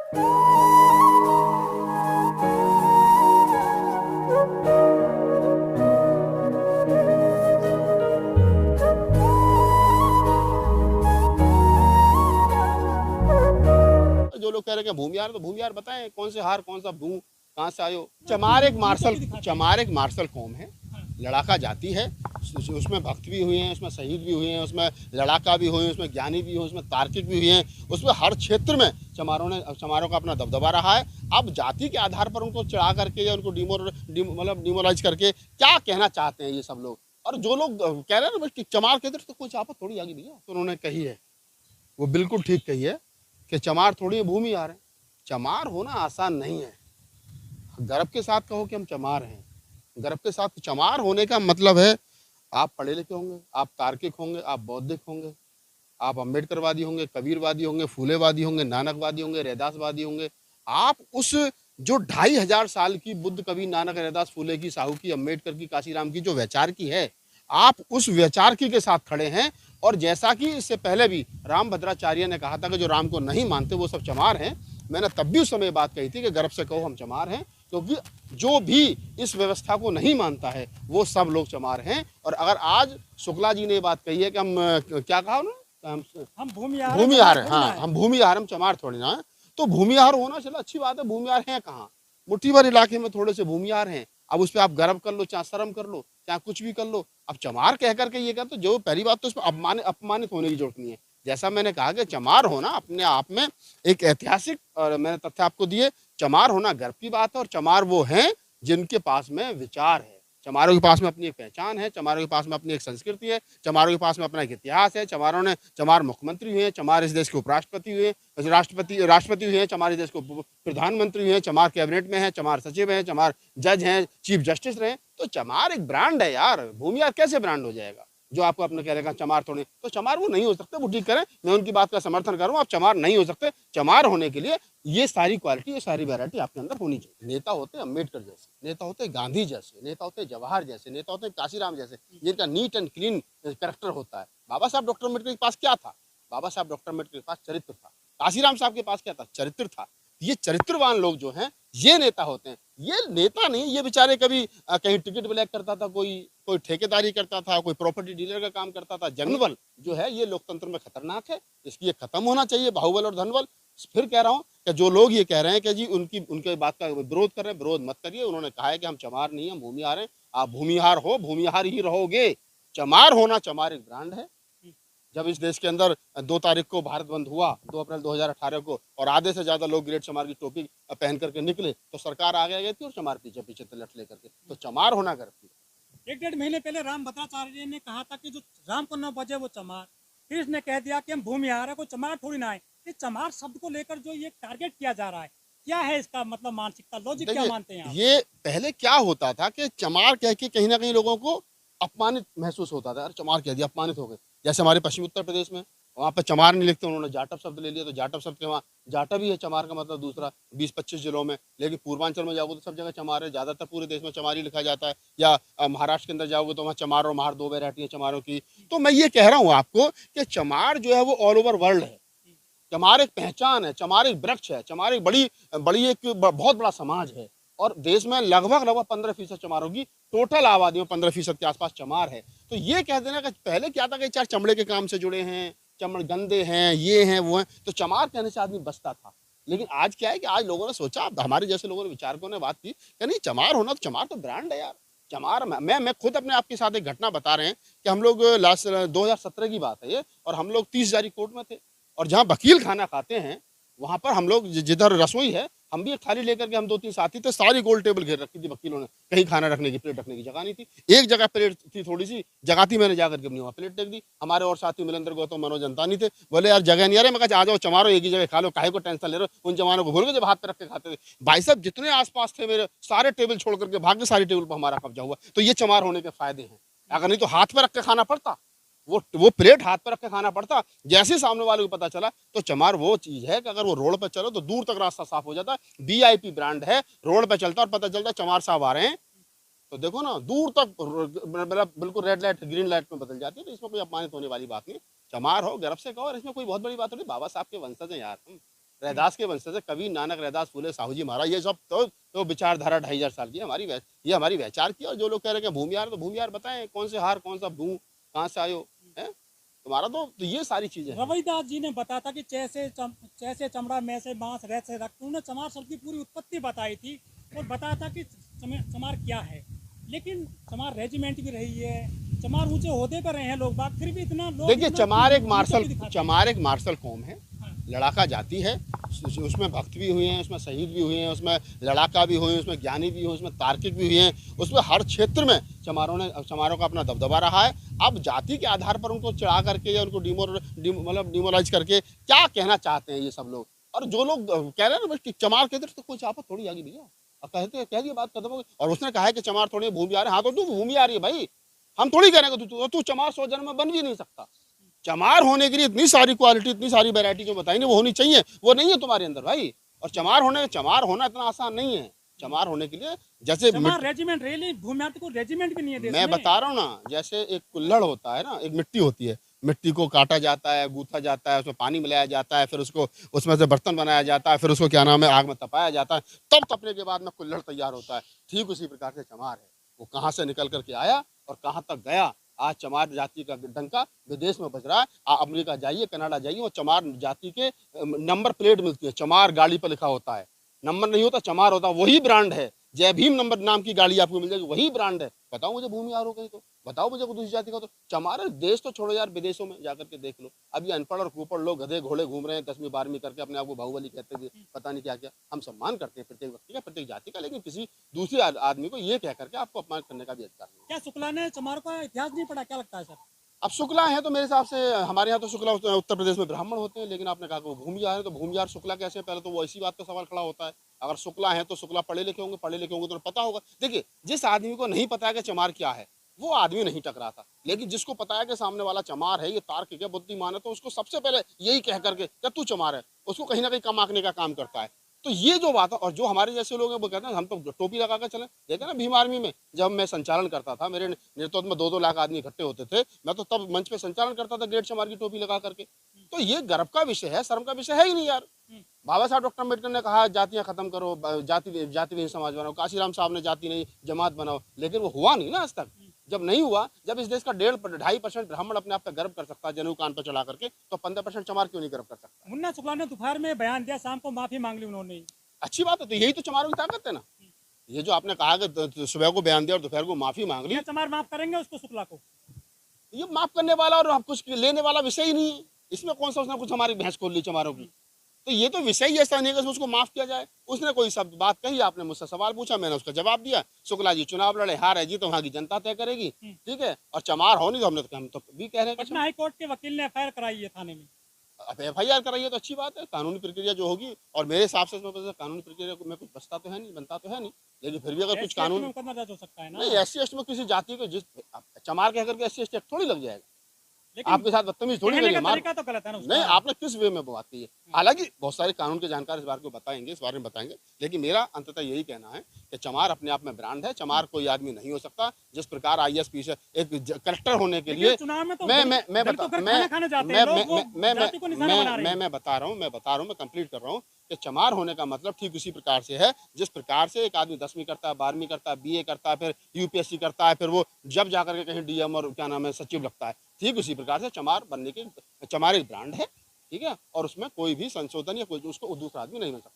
जो लोग कह रहे हैं कि भूमिहार, तो भूमिहार बताएं कौन से हार, कौन सा भू, कहाँ से आयो। चमार एक मार्शल कौम है, लड़ाका जाति है। उसमें भक्त भी हुए हैं, उसमें शहीद भी हुए हैं, उसमें लड़ाका भी हुए हैं, उसमें ज्ञानी भी हुए, उसमें तार्किक भी हुए हैं। उसमें हर क्षेत्र में चमारों का अपना दबदबा रहा है। अब जाति के आधार पर उनको चढ़ा करके या उनको डिमोरलाइज करके क्या कहना चाहते हैं ये सब लोग। और जो लोग कह रहे हैं ना कि चमार के इधर तो कोई चापत थोड़ी आगे भैया, तो उन्होंने कही है, वो बिल्कुल ठीक कही है कि चमार थोड़ी भूमिहार है। चमार होना आसान नहीं है। गर्व के साथ कहो कि हम चमार हैं। गर्व के साथ चमार होने का मतलब है आप पढ़े लिखे होंगे, आप तार्किक होंगे, आप बौद्धिक होंगे, आप अम्बेडकरवादी होंगे, कबीरवादी होंगे, फूलेवादी होंगे, नानकवादी होंगे, रैदासवादी होंगे। आप उस जो 2500 साल की बुद्ध, कबीर, नानक, रैदास, फूले की, साहू की, अम्बेडकर की, काशीराम की जो वैचार की है, आप उस वैचार की के साथ खड़े हैं। और जैसा कि इससे पहले भी रामभद्राचार्य ने कहा था कि जो राम को नहीं मानते वो सब चमार हैं, मैंने तब भी उस समय बात कही थी कि गर्व से कहो हम चमार हैं, क्योंकि जो भी इस व्यवस्था को नहीं मानता है वो सब लोग चमार हैं। और अगर आज शुक्ला जी ने ये बात कही है कि हम क्या कहा उन्होंने, हम भूमिहार हैं, हाँ हम भूमिहार, हम चमार थोड़ी ना है। तो भूमिहार होना चलो अच्छी बात है, भूमिहार हैं कहाँ, मुट्ठी भर इलाके में थोड़े से भूमिहार हैं। अब उस पर आप गर्व कर लो, चाहे शर्म कर लो, चाहे कुछ भी कर लो। अब चमार कह करके ये कर, तो जो पहली बात तो उस पर अपमानित होने की जरूरत नहीं है। जैसा मैंने कहा कि चमार होना अपने आप में एक ऐतिहासिक, और मैंने तथ्य आपको दिए, चमार होना गर्व की बात है। और चमार वो हैं जिनके पास में विचार है, चमारों के पास में अपनी एक पहचान है, चमारों के पास में अपनी एक संस्कृति है, चमारों के पास में अपना एक इतिहास है। चमार मुख्यमंत्री हुए हैं, चमार इस देश के उपराष्ट्रपति हुए, राष्ट्रपति हुए हैं, चमार इस देश के प्रधानमंत्री हुए हैं, चमार कैबिनेट में है, चमार सचिव हैं, चमार जज हैं, चीफ जस्टिस रहे। तो चमार एक ब्रांड है यार, भूमिहार कैसे ब्रांड हो जाएगा? जो आपको अपने कह रहे चमार थोड़े, तो चमार वो नहीं हो सकते, वो ठीक करें, मैं उनकी बात का समर्थन करूँ। आप चमार नहीं हो सकते। चमार होने के लिए ये सारी क्वालिटी, ये सारी वैरायटी आपके अंदर होनी चाहिए। नेता होते अम्बेडकर जैसे, नेता होते गांधी जैसे, नेता होते जवाहर जैसे, नेता होते काशीराम जैसे, जिनका नीट एंड क्लीन कैरेक्टर होता है। बाबा साहब डॉक्टर अम्बेडकर के पास क्या था? बाबा साहब डॉक्टर अम्बेडकर के पास चरित्र था। काशीराम साहब के पास क्या था? चरित्र था। ये चरित्रवान लोग जो हैं ये नेता होते हैं। ये नेता नहीं, ये बेचारे कभी कहीं टिकट ब्लैक करता था, कोई ठेकेदारी करता था, कोई प्रॉपर्टी डीलर का काम करता था। जनबल जो है ये लोकतंत्र में खतरनाक है, इसकी ये खत्म होना चाहिए, बाहुबल और धनबल। फिर कह रहा हूँ कि जो लोग ये कह रहे हैं कि जी उनके बात का विरोध कर रहे हैं, विरोध मत करिए। उन्होंने कहा है कि हम चमार नहीं, हम भूमिहार हैं। आप भूमिहार हो, भूमिहार ही रहोगे। चमार होना, चमार एक ब्रांड है। जब इस देश के अंदर 2 तारीख को भारत बंद हुआ, 2 अप्रैल 2018 को, और आधे से ज्यादा लोग ग्रेट चमार की टोपी पहन करके निकले, तो सरकार आगे गई थी और चमार पीछे पीछे तलट लेकर के। तो चमार होना गर्व की। 1-1.5 महीने पहले रामभद्राचार्य ने कहा था कि जो राम को न बजे वो चमार, फिर इसने कह दिया कि हम भूमिहार है, कोई चमार थोड़ी ना है। इस चमार शब्द को लेकर जो ये टारगेट किया जा रहा है, क्या है इसका मतलब मानसिकता, लॉजिक क्या मानते हैं आप? ये पहले क्या होता था कि चमार कह के कहीं ना कहीं लोगों को अपमानित महसूस होता था। अरे चमार कह दिया, अपमानित हो गए। जैसे हमारे पश्चिमी उत्तर प्रदेश में, वहाँ पे चमार नहीं लिखते, उन्होंने जाटव शब्द ले लिया, तो जाटव शब्द के वहाँ जाटव ही है चमार का मतलब दूसरा 20-25 जिलों में। लेकिन पूर्वांचल में जाओगे तो सब जगह चमार है, ज़्यादातर पूरे देश में चमार ही लिखा जाता है। या महाराष्ट्र के अंदर जाओगे तो वहाँ चमार और महार 2 वैरायटी है चमारों की। तो मैं ये कह रहा हूँ आपको कि चमार जो है वो ऑल ओवर वर्ल्ड है। चमार एक पहचान है, चमार एक वृक्ष है, चमार एक बड़ी एक बहुत बड़ा समाज है। और देश में लगभग 15% चमारों की टोटल आबादी में 15% के आसपास चमार है। तो ये कह देना कि पहले क्या था कि चार चमड़े के काम से जुड़े हैं, चमड़ गंदे हैं, ये हैं वो हैं, तो चमार कहने से आदमी बचता था। लेकिन आज क्या है कि आज लोगों ने सोचा, हमारे जैसे लोगों ने, विचारकों ने बात की कि नहीं, चमार होना, तो चमार तो ब्रांड है यार। चमार, मैं खुद अपने आपके साथ एक घटना बता रहे हैं कि हम लोग लास्ट 2017 की बात है ये, और हम लोग 30 जारी कोर्ट में थे, और जहाँ वकील खाना खाते हैं वहाँ पर हम लोग, जिधर रसोई है, हम भी एक थाली लेकर के, हम 2-3 साथी थे, सारी गोल टेबल घेर रखी थी वकीलों ने। कहीं खाना रखने की, प्लेट रखने की जगह नहीं थी। एक जगह प्लेट थी, थोड़ी सी जगह थी, मैंने जाकर के अपनी वहाँ प्लेट देख दी। हमारे और साथी मिलेंद्र गौतम, मनोज अंतानी थे, बोले यार जगह नहीं आ रही। मैं कहा आ जाओ चमारो, एक ही जगह खा लो, काहे को टेंशन ले रहे हो। उन जमानों को भूल गए जब हाथ पे रख के खाते थे। भाई साहब जितने आसपास थे मेरे, सारे टेबल छोड़ करके भाग के, सारी टेबल पर हमारा कब्जा हुआ। तो ये चमार होने के फायदे हैं। अगर नहीं तो हाथ पे रख के खाना पड़ता, वो प्लेट हाथ पर रख के खाना पड़ता। जैसे सामने वाले को पता चला, तो चमार वो चीज है कि अगर वो रोड पर चलो तो दूर तक रास्ता साफ हो जाता है। वीआईपी ब्रांड है, रोड पे चलता और पता चलता चमार साहब आ रहे हैं, तो देखो ना दूर तक बिल्कुल रेड लाइट ग्रीन लाइट में बदल जाती है। तो इसमें कोई अपमानित होने वाली बात नहीं। चमार हो, गर्व से कहो, और इसमें कोई बहुत बड़ी बात नहीं। बाबा साहब के वंशज हैं यार हम। रैदास के वंशज है, कबीर, नानक, रैदास, फूले, साहू जी महाराज, ये सब तो विचारधारा 2500 साल की है हमारी। ये हमारी वैचार की। और जो लोग कह रहे हैं कि भूमिहार, तो भूमिहार बताएं कौन से हार, कौन सा भू, कहाँ से आयो है तुम्हारा। तो ये सारी चीजें हैं। रविदास जी ने बताया था कि जैसे चमड़ा में से मांस रह से रक्त, उन्होंने चमार शब्द की पूरी उत्पत्ति बताई थी और बताया था कि चमार क्या है। लेकिन चमार रेजिमेंट भी रही है, चमार ऊंचे ओहदे पर रहे हैं लोग बाग, फिर भी इतना लोग देखिए, चमार एक मार्शल मार्शल कौम है, लड़ाका जाति है। उसमें भक्त भी हुए हैं, उसमें शहीद भी हुए हैं, उसमें लड़ाका भी हुए हैं, उसमें ज्ञानी भी हुए, उसमें तार्किक भी हुए हैं। उसमें हर क्षेत्र में चमारों का अपना दबदबा रहा है। अब जाति के आधार पर उनको चढ़ा करके या उनको डिमोरलाइज करके क्या कहना चाहते हैं ये सब लोग। और जो लोग कह रहे हैं ना कि चमार के इधर तो कोई चापा थोड़ी आगे भैया, अब कहते कह दिया बात खत्म हो गई। और उसने कहा है कि चमार थोड़ी भूमि आ रही है। हाँ, तो तू भूमि आ रही है भाई, हम थोड़ी कह रहे हैं कि तू चमार 100 जन्म में बन भी नहीं सकता। चमार होने के लिए इतनी सारी क्वालिटी, इतनी सारी वैरायटी जो बताएंगे वो होनी चाहिए, वो नहीं है तुम्हारे अंदर भाई। और चमार होना इतना आसान नहीं है। चमार होने के लिए जैसे रेजिमेंट रेली भूमिहार को रेजिमेंट भी नहीं है देश मैं में। बता रहा हूँ ना, जैसे एक कुल्हड़ होता है ना, एक मिट्टी होती है, मिट्टी को काटा जाता है, गूथा जाता है, उसमें पानी मिलाया जाता है, फिर उसको उसमें से बर्तन बनाया जाता है, फिर उसको क्या नाम है आग में तपाया जाता है, तब तपने के बाद में कुल्हड़ तैयार होता है। ठीक उसी प्रकार से चमार है, वो कहाँ से निकल करके आया और कहाँ तक गया। आज चमार जाति का डंका विदेश में बज रहा है। अमेरिका जाइए, कनाडा जाइए, वो चमार जाति के नंबर प्लेट मिलती है, चमार गाड़ी पर लिखा होता है, नंबर नहीं होता, चमार होता है, वही ब्रांड है। जय भीम नंबर नाम की गाड़ी आपको मिल जाएगी, वही ब्रांड है। बताओ मुझे भूमिहार हो कहीं तो बताओ मुझे दूसरी जाति का। तो चमार देश तो छोड़ो यार, विदेशों में जाकर के देख लो। अभी अनपढ़ और कुपढ़ लोग गधे घोड़े घूम रहे हैं, 10वीं 12वीं करके अपने आप को बाहुबली कहते हुए, पता नहीं क्या क्या। हम सम्मान करते हैं प्रत्येक व्यक्ति का, प्रत्येक जाति का, लेकिन किसी दूसरे आदमी को ये कह करके आपको अपमान करने का भी अधिकार नहीं। क्या शुक्ला ने चमार का इतिहास नहीं पढ़ा, क्या लगता है सर? अब शुक्ला है तो मेरे हिसाब से हमारे यहाँ तो शुक्ला उत्तर प्रदेश में ब्राह्मण होते हैं, लेकिन आपने कहा कि वो भूमिहार है, तो भूमिहार शुक्ला कैसे? पहले तो वो इसी बात का सवाल खड़ा होता है। अगर शुक्ला है तो शुक्ला पढ़े लिखे होंगे तो उन्हें पता होगा। देखिए, जिस आदमी को नहीं पता है कि चमार क्या है, वो आदमी नहीं टकरा था। लेकिन जिसको पता है कि सामने वाला चमार है, ये तार्किक है, बुद्धिमान है, तो उसको सबसे पहले यही कह करके क्या तू चमार है, उसको कहीं ना कहीं कम आंकने का काम करता है। तो ये जो बात है, और जो हमारे जैसे लोग हैं वो कहते हैं हम तो टोपी लगा कर चले। देखे ना भीम आर्मी में जब मैं संचालन करता था, मेरे नेतृत्व में 2-2 लाख आदमी इकट्ठे होते थे, मैं तो तब मंच पे संचालन करता था ग्रेट चमार की टोपी लगा करके। तो ये गर्व का विषय है, शर्म का विषय है ही नहीं यार। बाबा साहब डॉक्टर अम्बेडकर ने कहा जातियां खत्म करो, जाति समाज बनाओ, काशीराम साहब ने जाति नहीं जमात बनाओ, लेकिन वो हुआ नहीं ना आज तक। जब नहीं हुआ, जब इस देश का 2.5% ब्राह्मण अपने आप पे गर्व कर सकता है जनेऊ कान पर चढ़ा करके, तो 15% चमार क्यों नहीं गर्व कर सकता? मुन्ना शुक्ला ने दोपहर में बयान दिया, शाम को माफी मांग ली उन्होंने। अच्छी बात है, तो यही तो चमारों की ताकत है ना। ये जो आपने कहा कि सुबह को बयान दिया और दोपहर को माफी मांग ली, चमार माफ करेंगे उसको, शुक्ला को? ये माफ करने वाला और कुछ लेने वाला विषय ही नहीं है। इसमें कौन सा उसने कुछ हमारी भैंस खोल ली चमारों की? तो ये तो विषय ही ऐसा नहीं है कि उसको माफ किया जाए। उसने कोई शब्द बात कही, आपने मुझसे सवाल पूछा, मैंने उसका जवाब दिया। शुक्ला जी चुनाव लड़े, हार है जी तो वहाँ की जनता तय करेगी, ठीक है। और चमार हो नहीं तो हम तो भी कह रहे हैं। पटना हाईकोर्ट के वकील ने एफआईआर कराई है थाने में। अब एफआईआर कराइए तो अच्छी बात है, कानूनी प्रक्रिया जो होगी। और मेरे हिसाब से कानूनी प्रक्रिया में कुछ बचता तो है नहीं, बनता तो है नहीं, लेकिन फिर भी अगर कुछ कानून हो सकता है ना। नहीं, SC/ST में किसी जाति को जिस चमार कह करके SC/ST थोड़ी लग जाएगा। आपके साथ बदतमीज थोड़ी करेंगे। तो गलत है ना नहीं, आपने किस वे में बात की है। हालांकि बहुत सारे कानून के जानकार इस बारे में बताएंगे, लेकिन मेरा अंततः यही कहना है कि चमार अपने आप में ब्रांड है। चमार कोई आदमी नहीं हो सकता। जिस प्रकार IAS एक कलेक्टर होने के लिए मैं बता रहा हूँ, मैं कंप्लीट कर रहा हूँ कि चमार होने का मतलब ठीक उसी प्रकार से है जिस प्रकार से एक आदमी 10वीं करता है, 12वीं करता है, BA करता है, फिर UPSC करता है, फिर वो जब जाकर के कहीं DM और क्या नाम है सचिव लगता है, ठीक उसी प्रकार से चमार बनने के चमार एक ब्रांड है, ठीक है। और उसमें कोई भी संशोधन या कोई उसको दूसरा आदमी नहीं बन सकता।